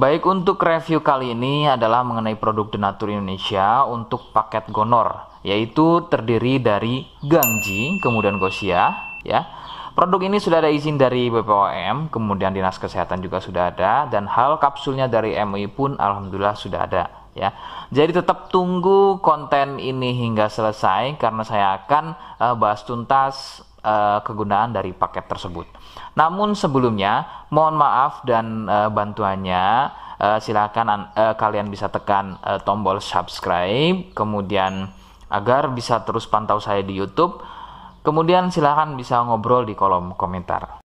Baik, untuk review kali ini adalah mengenai produk Denatur Indonesia untuk paket Gonor, yaitu terdiri dari Gangji, kemudian Gosia, ya. Produk ini sudah ada izin dari BPOM, kemudian Dinas Kesehatan juga sudah ada, dan hal kapsulnya dari MUI pun alhamdulillah sudah ada, ya. Jadi tetap tunggu konten ini hingga selesai karena saya akan bahas tuntas kegunaan dari paket tersebut. Namun sebelumnya mohon maaf dan bantuannya, silakan kalian bisa tekan tombol subscribe, kemudian agar bisa terus pantau saya di YouTube. Kemudian silakan bisa ngobrol di kolom komentar.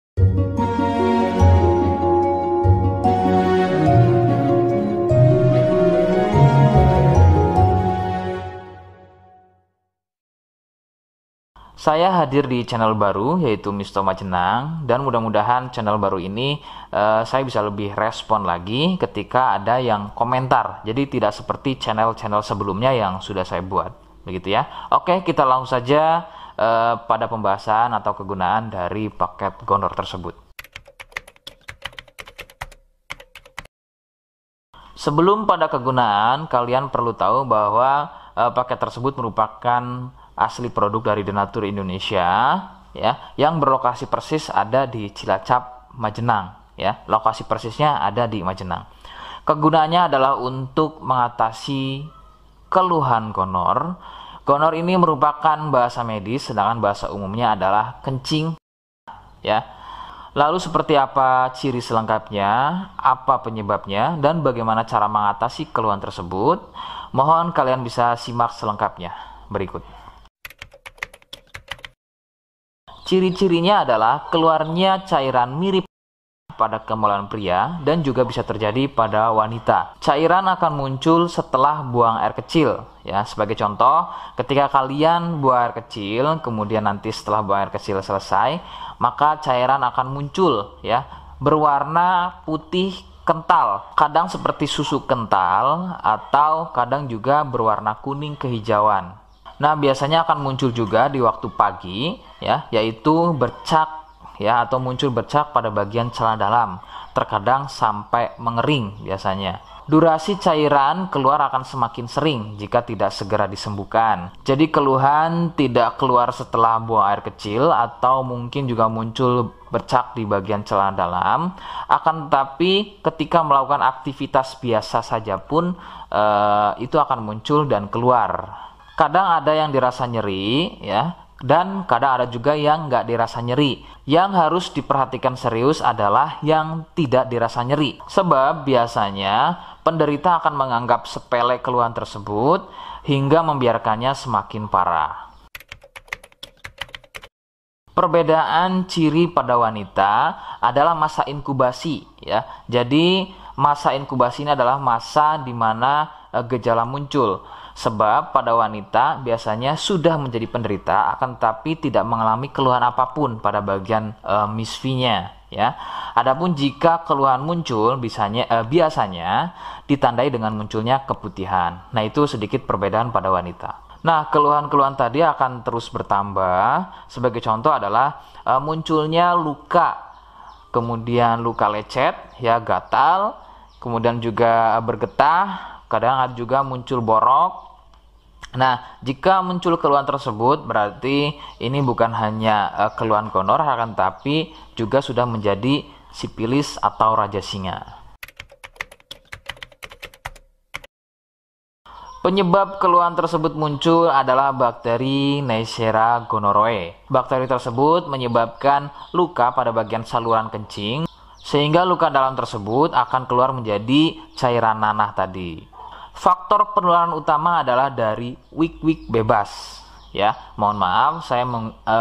Saya hadir di channel baru yaitu Misto Majenang, dan mudah-mudahan channel baru ini saya bisa lebih respon lagi ketika ada yang komentar. Jadi tidak seperti channel-channel sebelumnya yang sudah saya buat, begitu ya. Oke, kita langsung saja pada pembahasan atau kegunaan dari paket Gonor tersebut. Sebelum pada kegunaan, kalian perlu tahu bahwa paket tersebut merupakan asli produk dari Denatur Indonesia, ya, yang berlokasi persis ada di Cilacap, Majenang, ya. Lokasi persisnya ada di Majenang. Kegunaannya adalah untuk mengatasi keluhan gonor. Gonor ini merupakan bahasa medis, sedangkan bahasa umumnya adalah kencing, ya. Lalu seperti apa ciri selengkapnya, apa penyebabnya, dan bagaimana cara mengatasi keluhan tersebut? Mohon kalian bisa simak selengkapnya berikut. Ciri-cirinya adalah keluarnya cairan mirip pada kemaluan pria dan juga bisa terjadi pada wanita. Cairan akan muncul setelah buang air kecil, ya. Sebagai contoh, ketika kalian buang air kecil, kemudian nanti setelah buang air kecil selesai, maka cairan akan muncul, ya, berwarna putih kental, kadang seperti susu kental atau kadang juga berwarna kuning kehijauan. Nah, biasanya akan muncul juga di waktu pagi, ya, yaitu bercak, ya, atau muncul bercak pada bagian celana dalam, terkadang sampai mengering biasanya. Durasi cairan keluar akan semakin sering jika tidak segera disembuhkan. Jadi keluhan tidak keluar setelah buang air kecil atau mungkin juga muncul bercak di bagian celana dalam, akan tetapi ketika melakukan aktivitas biasa saja pun itu akan muncul dan keluar. Kadang ada yang dirasa nyeri, ya, dan kadang ada juga yang nggak dirasa nyeri. Yang harus diperhatikan serius adalah yang tidak dirasa nyeri, sebab biasanya penderita akan menganggap sepele keluhan tersebut hingga membiarkannya semakin parah. Perbedaan ciri pada wanita adalah masa inkubasi, ya. Jadi masa inkubasi ini adalah masa di mana gejala muncul. Sebab pada wanita biasanya sudah menjadi penderita akan tetapi tidak mengalami keluhan apapun pada bagian misfinya, ya. Adapun jika keluhan muncul biasanya ditandai dengan munculnya keputihan. Nah, itu sedikit perbedaan pada wanita. Nah, keluhan-keluhan tadi akan terus bertambah. Sebagai contoh adalah munculnya luka, kemudian luka lecet, ya, gatal, kemudian juga bergetah, kadang ada juga muncul borok. Nah, jika muncul keluhan tersebut berarti ini bukan hanya keluhan gonor, akan tapi juga sudah menjadi sipilis atau raja singa. Penyebab keluhan tersebut muncul adalah bakteri Neisseria gonorrhoeae. Bakteri tersebut menyebabkan luka pada bagian saluran kencing, sehingga luka dalam tersebut akan keluar menjadi cairan nanah tadi. Faktor penularan utama adalah dari wik-wik bebas, ya. Mohon maaf, saya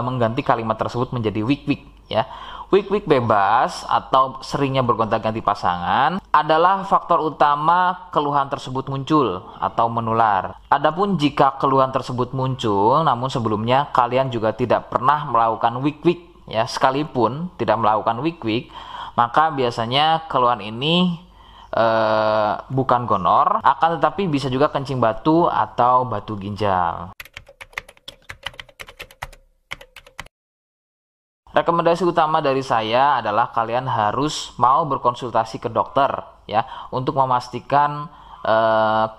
mengganti kalimat tersebut menjadi wik-wik, ya. Wik-wik bebas atau seringnya bergonta-ganti pasangan adalah faktor utama keluhan tersebut muncul atau menular. Adapun jika keluhan tersebut muncul namun sebelumnya kalian juga tidak pernah melakukan wik-wik, ya, sekalipun tidak melakukan wik-wik, maka biasanya keluhan ini bukan gonor, akan tetapi bisa juga kencing batu atau batu ginjal. Rekomendasi utama dari saya adalah kalian harus mau berkonsultasi ke dokter, ya untuk memastikan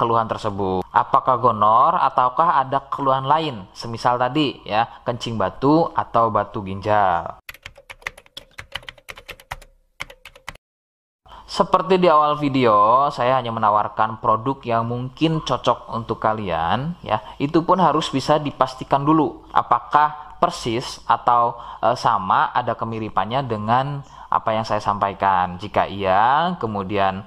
keluhan tersebut. Apakah gonor ataukah ada keluhan lain, semisal tadi ya kencing batu atau batu ginjal. Seperti di awal video, saya hanya menawarkan produk yang mungkin cocok untuk kalian ya. Itu pun harus bisa dipastikan dulu apakah persis atau sama, ada kemiripannya dengan apa yang saya sampaikan. Jika iya, kemudian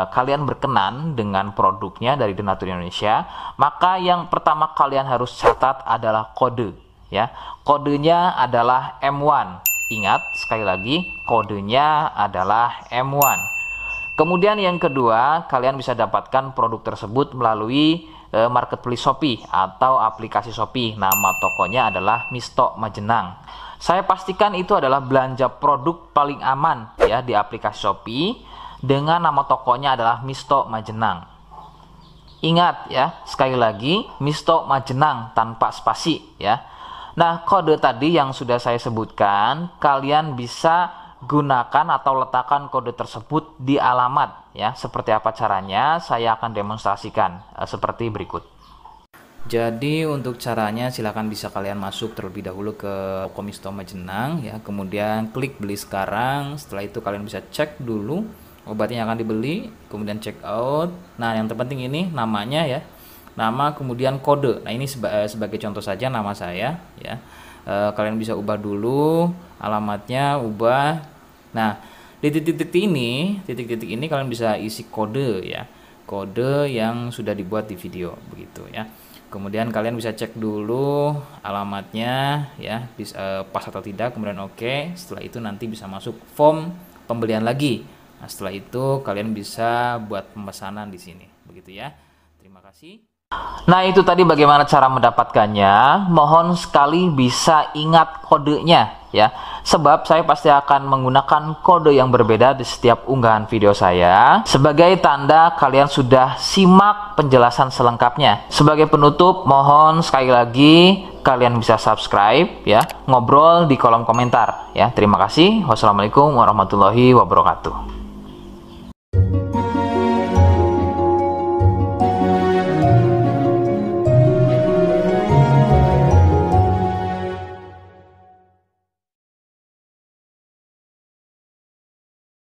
kalian berkenan dengan produknya dari Denatur Indonesia, maka yang pertama kalian harus catat adalah kode ya. Kodenya adalah M1. Ingat sekali lagi, kodenya adalah M1. Kemudian yang kedua, kalian bisa dapatkan produk tersebut melalui marketplace Shopee atau aplikasi Shopee. Nama tokonya adalah Misto Majenang. Saya pastikan itu adalah belanja produk paling aman ya di aplikasi Shopee dengan nama tokonya adalah Misto Majenang. Ingat ya, sekali lagi Misto Majenang tanpa spasi ya. Nah, kode tadi yang sudah saya sebutkan, kalian bisa gunakan atau letakkan kode tersebut di alamat ya. Seperti apa caranya? Saya akan demonstrasikan seperti berikut. Jadi untuk caranya silahkan bisa kalian masuk terlebih dahulu ke toko Misto Majenang ya, kemudian klik beli sekarang. Setelah itu kalian bisa cek dulu obatnya yang akan dibeli, kemudian check out. Nah yang terpenting ini namanya ya, nama kemudian kode. Nah ini sebagai contoh saja nama saya ya. Kalian bisa ubah dulu alamatnya, ubah. Nah di titik-titik ini kalian bisa isi kode ya, kode yang sudah dibuat di video begitu ya. Kemudian kalian bisa cek dulu alamatnya ya, pas atau tidak, kemudian oke. Setelah itu nanti bisa masuk form pembelian lagi. Nah, setelah itu kalian bisa buat pemesanan di sini. Begitu ya. Terima kasih. Nah, itu tadi bagaimana cara mendapatkannya. Mohon sekali bisa ingat kodenya ya. Sebab saya pasti akan menggunakan kode yang berbeda di setiap unggahan video saya sebagai tanda kalian sudah simak penjelasan selengkapnya. Sebagai penutup, mohon sekali lagi kalian bisa subscribe ya, ngobrol di kolom komentar ya. Terima kasih. Wassalamualaikum warahmatullahi wabarakatuh.